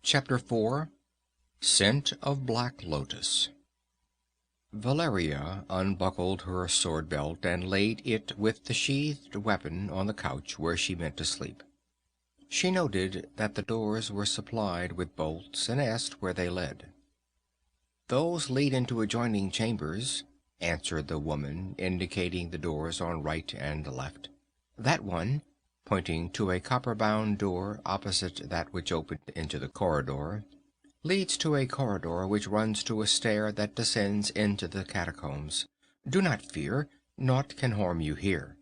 Chapter 4. Scent of Black Lotus. Valeria unbuckled her sword belt and laid it with the sheathed weapon on the couch where she meant to sleep. She noted that the doors were supplied with bolts and asked where they led. "Those lead into adjoining chambers," answered the woman, indicating the doors on right and left. "That one," pointing to a copper-bound door opposite that which opened into the corridor, "leads to a corridor which runs to a stair that descends into the catacombs. Do not fear. Naught can harm you here."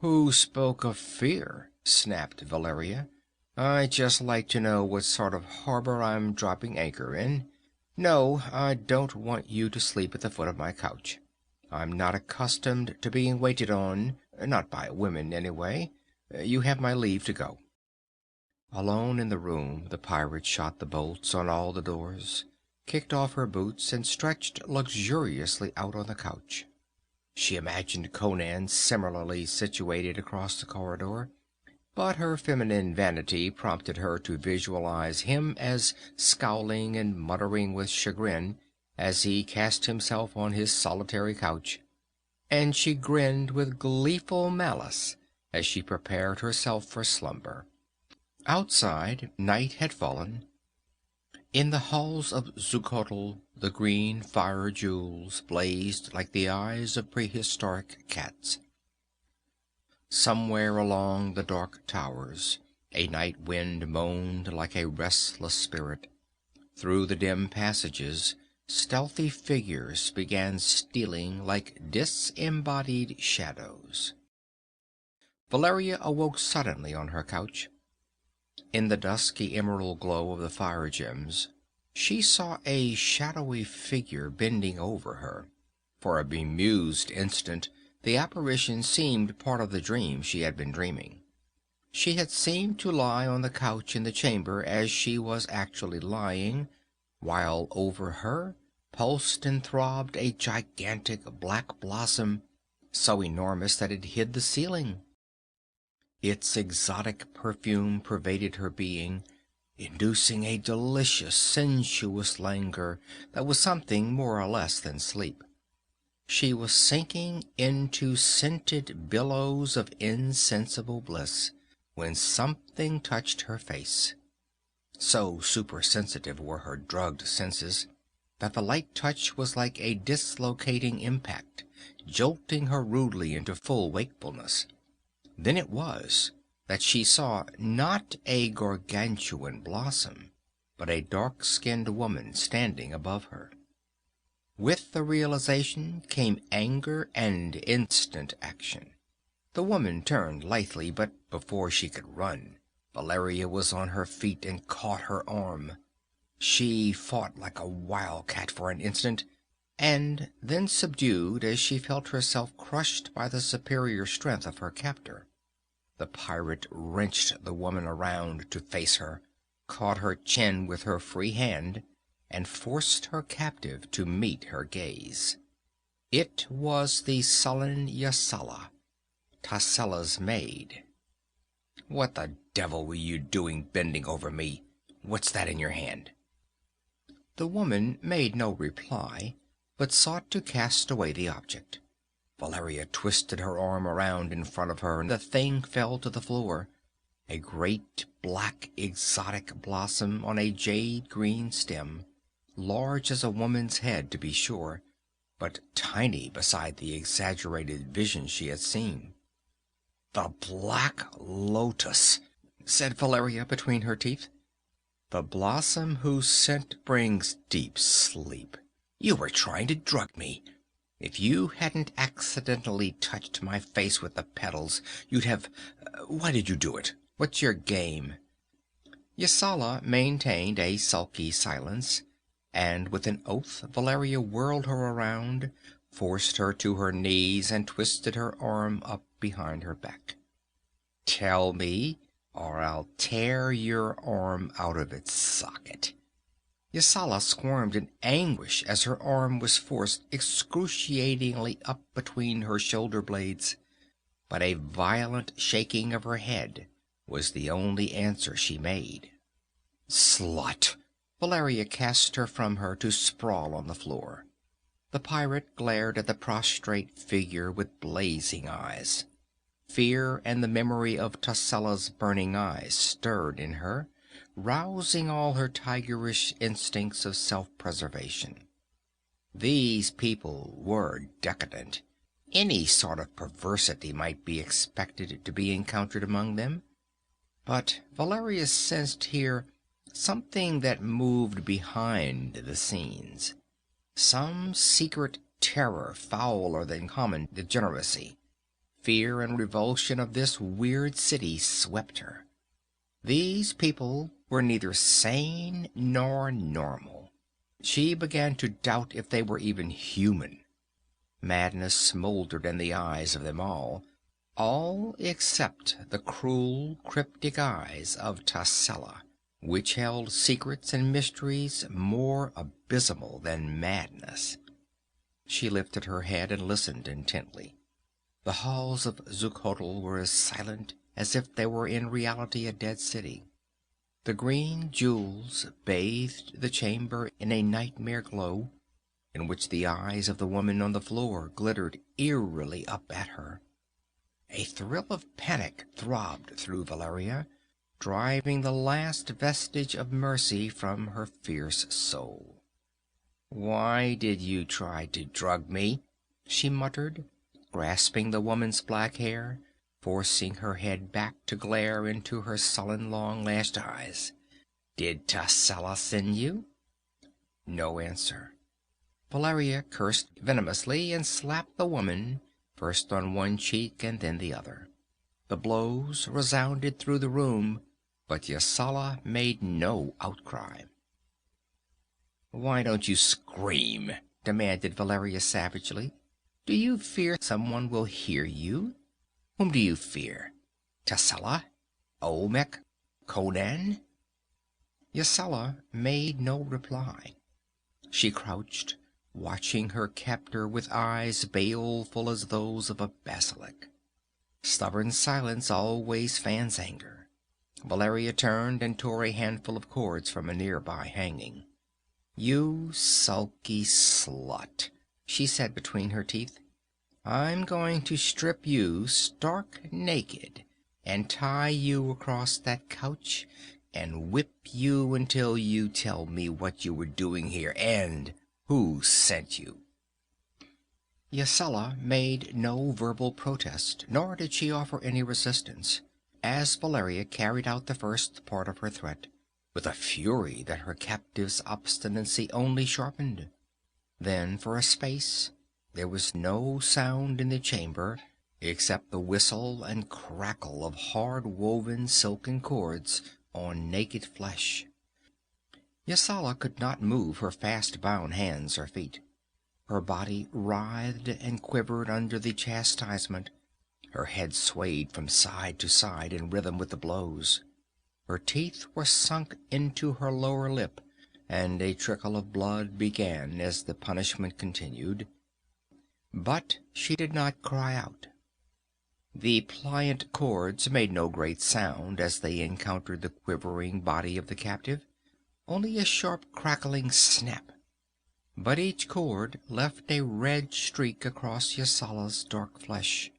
"Who spoke of fear?" snapped Valeria. "I'd just like to know what sort of harbor I'm dropping anchor in. No, I don't want you to sleep at the foot of my couch. I'm not accustomed to being waited on, not by women, anyway. You have my leave to go." Alone in the room, the pirate shot the bolts on all the doors, kicked off her boots, and stretched luxuriously out on the couch. She imagined Conan similarly situated across the corridor, but her feminine vanity prompted her to visualize him as scowling and muttering with chagrin as he cast himself on his solitary couch, and she grinned with gleeful malice as she prepared herself for slumber. Outside, night had fallen. In the halls of Xuchotl the green fire jewels blazed like the eyes of prehistoric cats. Somewhere along the dark towers a night wind moaned like a restless spirit. Through the dim passages stealthy figures began stealing like disembodied shadows. Valeria awoke suddenly on her couch. In the dusky emerald glow of the fire gems, she saw a shadowy figure bending over her. For a bemused instant, the apparition seemed part of the dream she had been dreaming. She had seemed to lie on the couch in the chamber as she was actually lying, while over her pulsed and throbbed a gigantic black blossom, so enormous that it hid the ceiling. Its exotic perfume pervaded her being, inducing a delicious, sensuous languor that was something more or less than sleep. She was sinking into scented billows of insensible bliss when something touched her face. So supersensitive were her drugged senses that the light touch was like a dislocating impact, jolting her rudely into full wakefulness. Then it was that she saw not a gargantuan blossom, but a dark-skinned woman standing above her. With the realization came anger and instant action. The woman turned lithely, but before she could run, Valeria was on her feet and caught her arm. She fought like a wildcat for an instant, and then subdued as she felt herself crushed by the superior strength of her captor. The pirate wrenched the woman around to face her, caught her chin with her free hand, and forced her captive to meet her gaze. It was the sullen Yasala, Tascela's maid. "What the devil were you doing bending over me? What's that in your hand?" The woman made no reply, but sought to cast away the object. Valeria twisted her arm around in front of her, and the thing fell to the floor. A great black exotic blossom on a jade green stem, large as a woman's head to be sure, but tiny beside the exaggerated vision she had seen. "The Black Lotus," said Valeria between her teeth. "The blossom whose scent brings deep sleep. You were trying to drug me. If you hadn't accidentally touched my face with the petals, you'd have... Why did you do it? What's your game?" Yasala maintained a sulky silence, and with an oath Valeria whirled her around, forced her to her knees, and twisted her arm up behind her back. "Tell me, or I'll tear your arm out of its socket." Yasala squirmed in anguish as her arm was forced excruciatingly up between her shoulder blades, but a violent shaking of her head was the only answer she made. Slut! Valeria cast her from her to sprawl on the floor. The pirate glared at the prostrate figure with blazing eyes. Fear and the memory of Tascela's burning eyes stirred in her, rousing all her tigerish instincts of self-preservation. These people were decadent. Any sort of perversity might be expected to be encountered among them, but Valeria sensed here something that moved behind the scenes. Some secret terror fouler than common degeneracy. Fear and revulsion of this weird city swept her. These people were neither sane nor normal. She began to doubt if they were even human. Madness smoldered in the eyes of them all except the cruel, cryptic eyes of Tascela, which held secrets and mysteries more abysmal than madness. She lifted her head and listened intently. The halls of Zukodl were as silent as if they were in reality a dead city. The green jewels bathed the chamber in a nightmare glow, in which the eyes of the woman on the floor glittered eerily up at her. A thrill of panic throbbed through Valeria, driving the last vestige of mercy from her fierce soul. "Why did you try to drug me?" she muttered, grasping the woman's black hair, forcing her head back to glare into her sullen, long-lashed eyes. "Did Tascela send you?" No answer. Valeria cursed venomously and slapped the woman, first on one cheek and then the other. The blows resounded through the room, but Yasala made no outcry. "Why don't you scream?" demanded Valeria savagely. "Do you fear someone will hear you? Whom do you fear? Tascela? Olmec? Conan?" Yasala made no reply. She crouched, watching her captor with eyes baleful as those of a basilisk. Stubborn silence always fans anger. Valeria turned and tore a handful of cords from a nearby hanging. "You sulky slut," she said between her teeth. "I'm going to strip you stark naked and tie you across that couch and whip you until you tell me what you were doing here and who sent you." Yasala made no verbal protest, nor did she offer any resistance, as Valeria carried out the first part of her threat, with a fury that her captive's obstinacy only sharpened. Then, for a space, there was no sound in the chamber except the whistle and crackle of hard-woven silken cords on naked flesh. Yasala could not move her fast-bound hands or feet. Her body writhed and quivered under the chastisement. Her head swayed from side to side in rhythm with the blows. Her teeth were sunk into her lower lip, and a trickle of blood began as the punishment continued. But she did not cry out. The pliant cords made no great sound as they encountered the quivering body of the captive, only a sharp crackling snap. But each cord left a red streak across Yasala's dark flesh.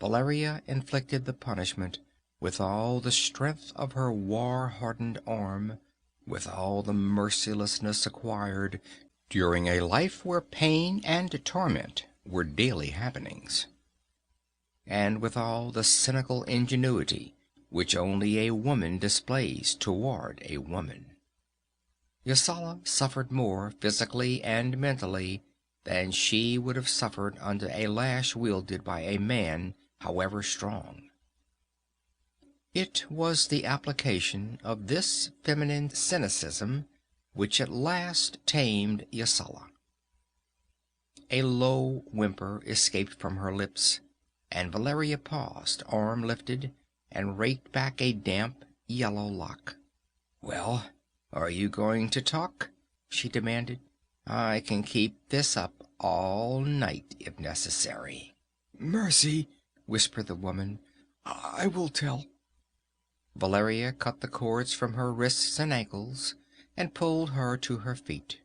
Valeria inflicted the punishment with all the strength of her war-hardened arm, with all the mercilessness acquired during a life where pain and torment were daily happenings, and with all the cynical ingenuity which only a woman displays toward a woman. Yasala suffered more physically and mentally than she would have suffered under a lash wielded by a man, however strong. It was the application of this feminine cynicism which at last tamed Yasala. A low whimper escaped from her lips, and Valeria paused, arm lifted, and raked back a damp yellow lock. "Well, are you going to talk?" she demanded. "I can keep this up all night if necessary." "Mercy," whispered the woman. "I will tell." Valeria cut the cords from her wrists and ankles and pulled her to her feet.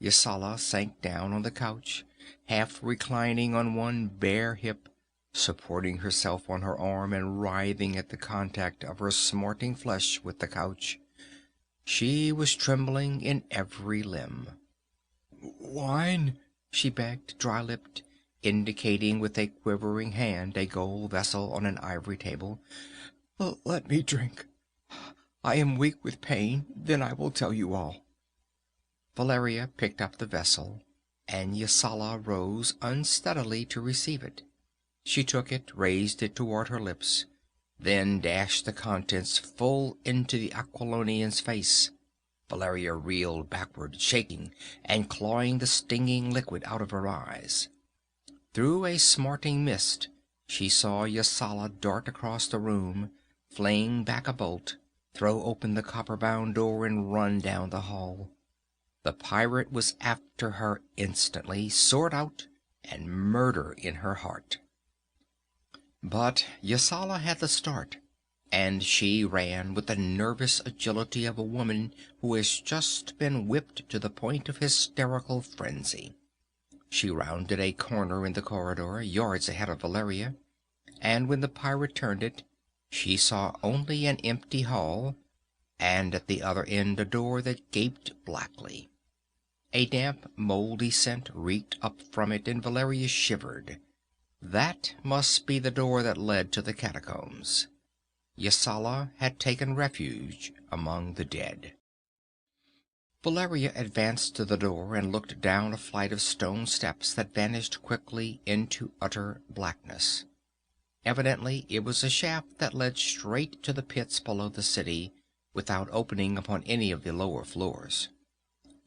Yasala sank down on the couch, half reclining on one bare hip, supporting herself on her arm and writhing at the contact of her smarting flesh with the couch. She was trembling in every limb. "Wine," she begged, dry-lipped, indicating with a quivering hand a gold vessel on an ivory table. "Let me drink. I am weak with pain. Then I will tell you all." Valeria picked up the vessel, and Yasala rose unsteadily to receive it. She took it, raised it toward her lips, then dashed the contents full into the Aquilonian's face. Valeria reeled backward, shaking, and clawing the stinging liquid out of her eyes. Through a smarting mist she saw Yasala dart across the room, fling back a bolt, throw open the copper-bound door, and run down the hall. The pirate was after her instantly, sword out and murder in her heart. But Yasala had the start, and she ran with the nervous agility of a woman who has just been whipped to the point of hysterical frenzy. She rounded a corner in the corridor, yards ahead of Valeria, and when the pirate turned it, she saw only an empty hall, and at the other end a door that gaped blackly. A damp, moldy scent reeked up from it, and Valeria shivered. That must be the door that led to the catacombs. Yasala had taken refuge among the dead. Valeria advanced to the door and looked down a flight of stone steps that vanished quickly into utter blackness. Evidently it was a shaft that led straight to the pits below the city, without opening upon any of the lower floors.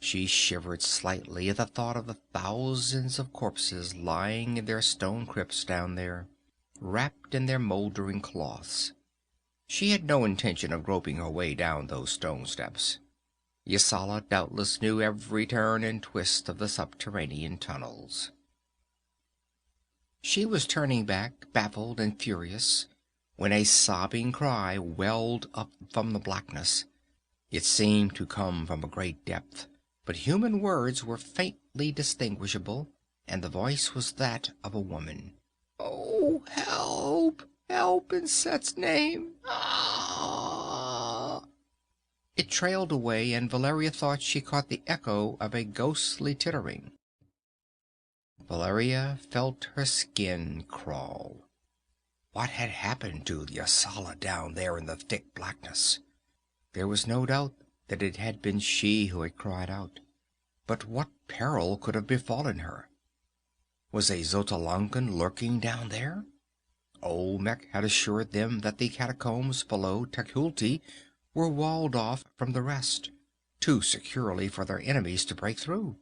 She shivered slightly at the thought of the thousands of corpses lying in their stone crypts down there, wrapped in their moldering cloths. She had no intention of groping her way down those stone steps. Yasala doubtless knew every turn and twist of the subterranean tunnels. She was turning back, baffled and furious, when a sobbing cry welled up from the blackness. It seemed to come from a great depth, but human words were faintly distinguishable, and the voice was that of a woman. "Oh, help! Help in Set's name! Ah!" It trailed away, and Valeria thought she caught the echo of a ghostly tittering. Valeria felt her skin crawl. What had happened to Yasala down there in the thick blackness? There was no doubt that it had been she who had cried out. But what peril could have befallen her? Was a Xotalancan lurking down there? Olmec had assured them that the catacombs below Tecuhltli were walled off from the rest, too securely for their enemies to break through.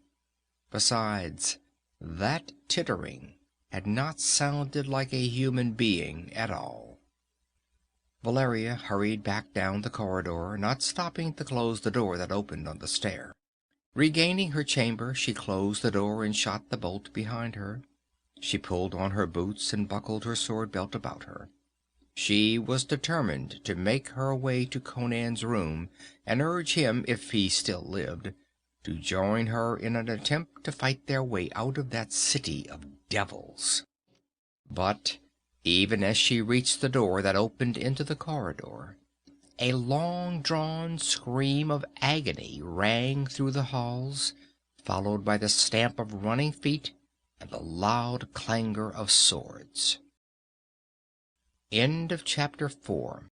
Besides, that tittering had not sounded like a human being at all. Valeria hurried back down the corridor, not stopping to close the door that opened on the stair. Regaining her chamber, she closed the door and shot the bolt behind her. She pulled on her boots and buckled her sword belt about her. She was determined to make her way to Conan's room and urge him, if he still lived, to join her in an attempt to fight their way out of that city of devils. But even as she reached the door that opened into the corridor, a long-drawn scream of agony rang through the halls, followed by the stamp of running feet and the loud clangor of swords. End of chapter 4.